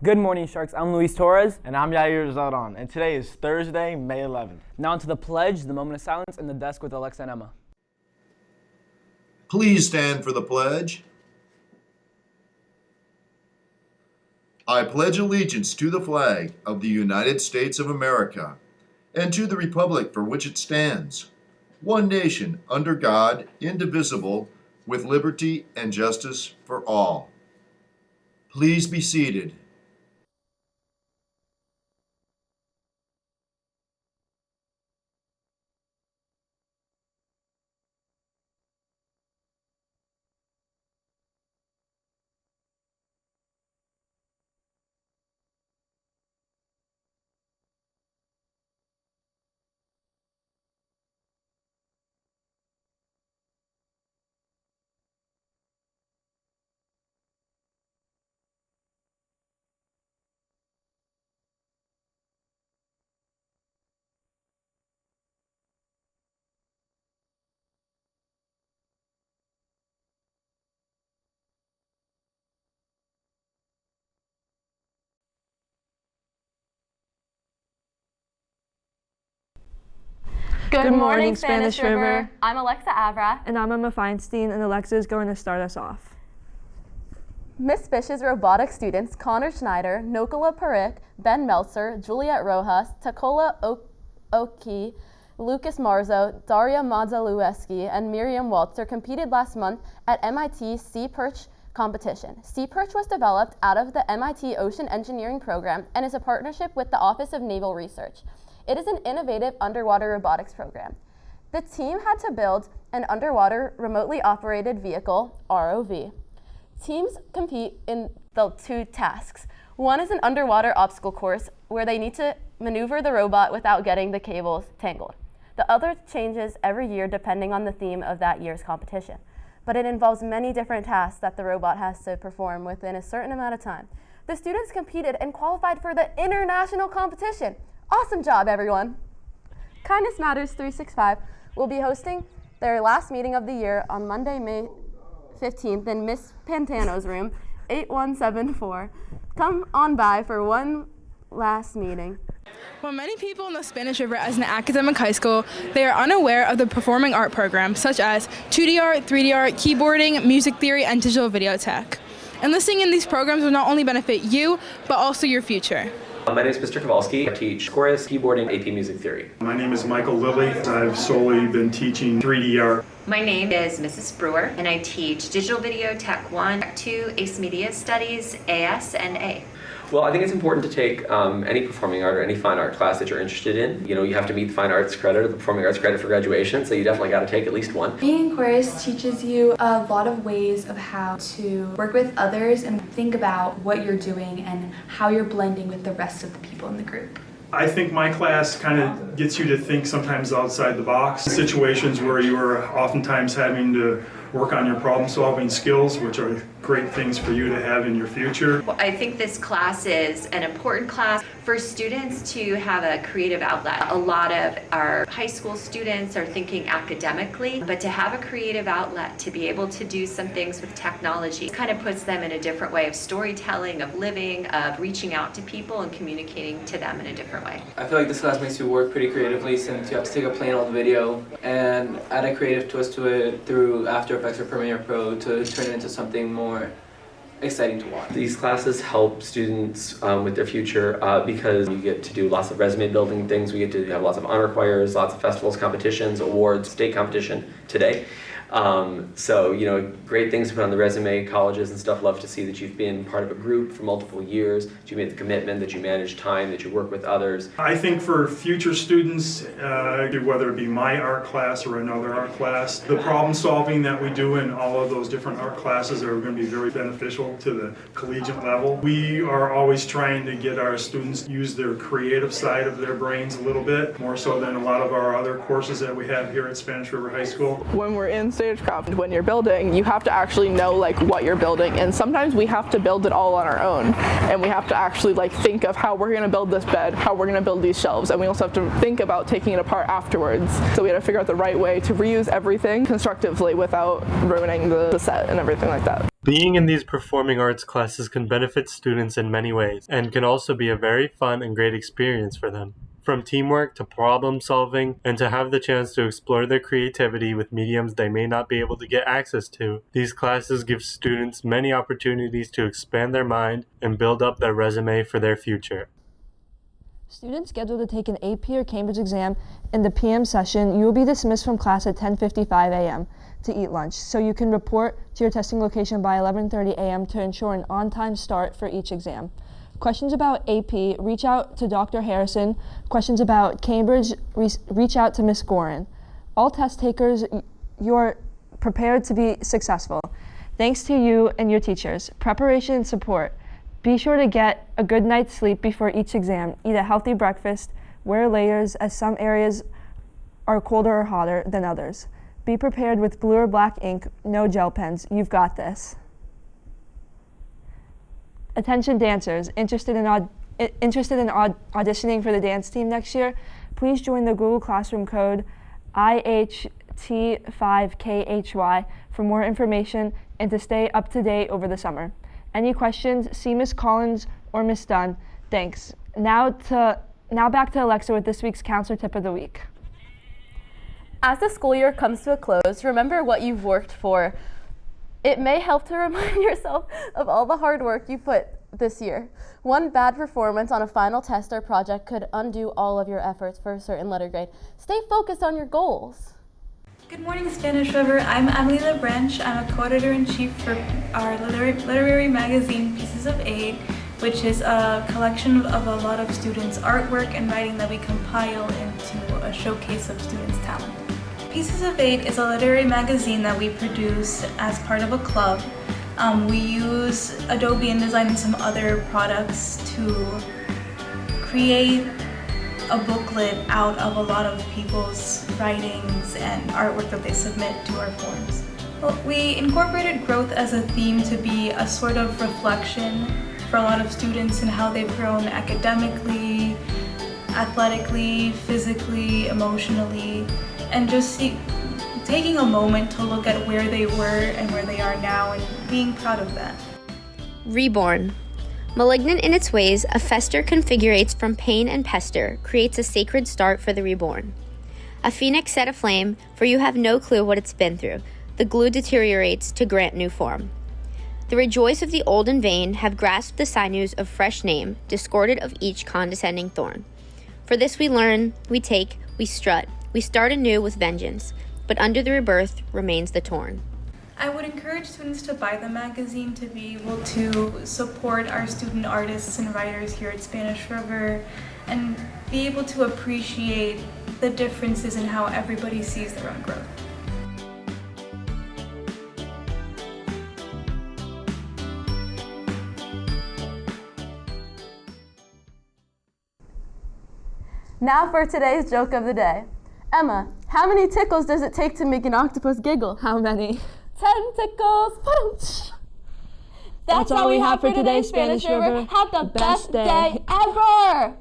Good morning, Sharks. I'm Luis Torres. And I'm Yair Zaldon, and today is Thursday, May 11th. Now onto the pledge, the moment of silence, and the desk with Alexa and Emma. Please stand for the pledge. I pledge allegiance to the flag of the United States of America and to the republic for which it stands, one nation, under God, indivisible, with liberty and justice for all. Please be seated. Good morning, Spanish River. I'm Alexa Avra. And I'm Emma Feinstein, and Alexa is going to start us off. Miss Fish's robotics students Connor Schneider, Nokola Parik, Ben Meltzer, Juliet Rojas, Takola Oki, Lucas Marzo, Daria Madzalueski, and Miriam Waltzer competed last month at MIT Sea Perch competition. Sea Perch was developed out of the MIT Ocean Engineering program and is a partnership with the Office of Naval Research. It is an innovative underwater robotics program. The team had to build an underwater remotely operated vehicle, ROV. Teams compete in the two tasks. One is an underwater obstacle course where they need to maneuver the robot without getting the cables tangled. The other changes every year depending on the theme of that year's competition. But it involves many different tasks that the robot has to perform within a certain amount of time. The students competed and qualified for the international competition. Awesome job, everyone. Kindness Matters 365 will be hosting their last meeting of the year on Monday, May 15th in Miss Pantano's room, 8174. Come on by for one last meeting. While many people in the Spanish River as an academic high school, they are unaware of the performing art programs such as 2D art, 3D art, keyboarding, music theory, and digital video tech. Enlisting in these programs will not only benefit you, but also your future. My name is Mr. Kowalski. I teach chorus, keyboarding, AP Music Theory. My name is Michael Lilly. I've solely been teaching 3D art. My name is Mrs. Brewer, and I teach Digital Video Tech 1, Tech 2, ACE Media Studies, AS, and A. Well, I think it's important to take any performing art or any fine art class that you're interested in. You know, you have to meet the fine arts credit or the performing arts credit for graduation, so you definitely got to take at least one. Being in chorus teaches you a lot of ways of how to work with others and think about what you're doing and how you're blending with the rest of the people in the group. I think my class kind of gets you to think sometimes outside the box. Situations where you are oftentimes having to work on your problem-solving skills, which are great things for you to have in your future. Well, I think this class is an important class for students to have a creative outlet. A lot of our high school students are thinking academically, but to have a creative outlet, to be able to do some things with technology, kind of puts them in a different way of storytelling, of living, of reaching out to people and communicating to them in a different way. I feel like this class makes you work pretty creatively since you have to take a plain old video and add a creative twist to it through After Effects or Premiere Pro to turn it into something more exciting to watch. These classes help students with their future because you get to do lots of resume building things. We get to have lots of honor choirs, lots of festivals, competitions, awards, state competition today. So, you know, great things to put on the resume. Colleges and stuff love to see that you've been part of a group for multiple years, that you made the commitment, that you manage time, that you work with others. I think for future students, whether it be my art class or another art class, the problem solving that we do in all of those different art classes are going to be very beneficial to the collegiate level. We are always trying to get our students to use their creative side of their brains a little bit, more so than a lot of our other courses that we have here at Spanish River High School. When we're in stagecraft, when you're building, you have to actually know like what you're building, and sometimes we have to build it all on our own, and we have to actually like think of how we're going to build this bed, how we're going to build these shelves, and we also have to think about taking it apart afterwards. So we had to figure out the right way to reuse everything constructively without ruining the set and everything like that. Being in these performing arts classes can benefit students in many ways and can also be a very fun and great experience for them. From teamwork to problem solving, and to have the chance to explore their creativity with mediums they may not be able to get access to, these classes give students many opportunities to expand their mind and build up their resume for their future. Students scheduled to take an AP or Cambridge exam in the PM session, you will be dismissed from class at 10:55 a.m. to eat lunch, so you can report to your testing location by 11:30 a.m. to ensure an on-time start for each exam. Questions about AP, reach out to Dr. Harrison. Questions about Cambridge, reach out to Ms. Gorin. All test takers, you're prepared to be successful. Thanks to you and your teachers. Preparation and support. Be sure to get a good night's sleep before each exam. Eat a healthy breakfast. Wear layers, as some areas are colder or hotter than others. Be prepared with blue or black ink, no gel pens. You've got this. Attention dancers, interested in auditioning for the dance team next year, please join the Google Classroom code IHT5KHY for more information and to stay up to date over the summer. Any questions, see Ms. Collins or Ms. Dunn. Thanks. Now back to Alexa with this week's Counselor Tip of the Week. As the school year comes to a close, remember what you've worked for. It may help to remind yourself of all the hard work you put this year. One bad performance on a final test or project could undo all of your efforts for a certain letter grade. Stay focused on your goals. Good morning, Spanish River. I'm Emily LeBranch. I'm a co-editor-in-chief for our literary magazine, Pieces of 8, which is a collection of a lot of students' artwork and writing that we compile into a showcase of students' talent. Pieces of 8 is a literary magazine that we produce as part of a club. We use Adobe InDesign and some other products to create a booklet out of a lot of people's writings and artwork that they submit to our forums. Well, we incorporated growth as a theme to be a sort of reflection for a lot of students in how they've grown academically, athletically, physically, emotionally, and just taking a moment to look at where they were and where they are now and being proud of that. Reborn. Malignant in its ways, a fester configurates from pain and pester, creates a sacred start for the reborn. A phoenix set aflame, for you have no clue what it's been through. The glue deteriorates to grant new form. The rejoice of the old and vain have grasped the sinews of fresh name, discorded of each condescending thorn. For this we learn, we take, we strut, we start anew with vengeance, but under the rebirth remains the torn. I would encourage students to buy the magazine to be able to support our student artists and writers here at Spanish River and be able to appreciate the differences in how everybody sees their own growth. Now for today's joke of the day. Emma, how many tickles does it take to make an octopus giggle? How many? 10 tickles. That's all we have for today, Spanish River. Have the best day ever.